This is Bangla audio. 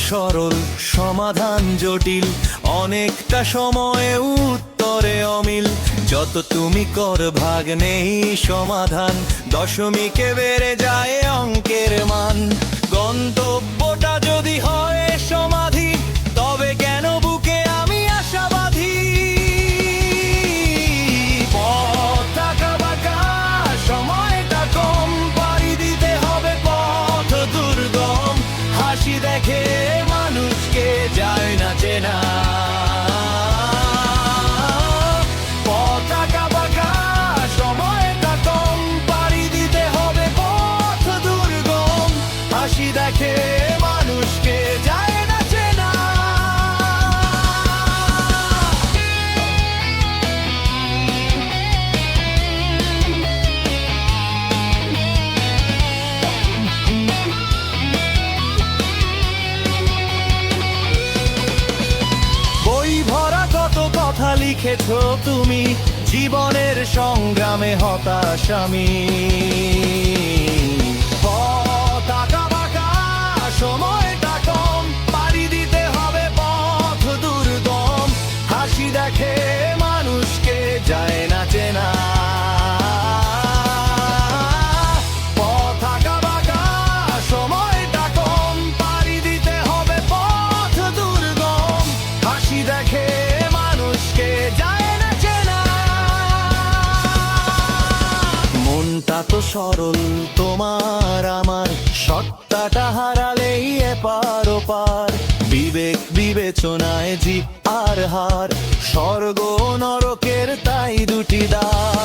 সরল সমাধান জটিল, অনেকটা সময়ে উত্তরে অমিল। যত তুমি কর ভাগ নেই সমাধান, দশমিকে বেড়ে যায় অঙ্কের মান। গন্তব্যটা যদি হয় সমাধি, তবে কেন বুকে আমি আশা বাঁধি? পথ আঁকা বাঁকা, সময়টা কম, পাড়ি দিতে হবে পথ দুর্গম। হাসি দেখে মানুষকে যায় না চেনা, পথ আঁকা বাঁকা, সময়টা কম, পাড়ি দিতে হবে পথ দুর্গম। হাসি দেখে মানুষকে যায় না চেনা। বই ভরা কত কথা লিখেছো তুমি, জীবনের সংগ্রামে হতাশ আমি। পথ আঁকা বাঁকা, সময়টা কম, পাড়ি দিতে হবে পথ দুর্গম। হাসি দেখে মানুষকে যায় না চেনা, পথ আঁকা বাঁকা, সময়টা কম, পাড়ি দিতে হবে পথ দুর্গম। হাসি দেখে মানুষকে যায় না চেনা। মনটা তো সরল তোমার আমার, সত্তাটা হারালেই এপার ওপার। বিবেক বিবেচনায় জিত আর হার, স্বর্গ নরকের তাই দুটি দ্বার।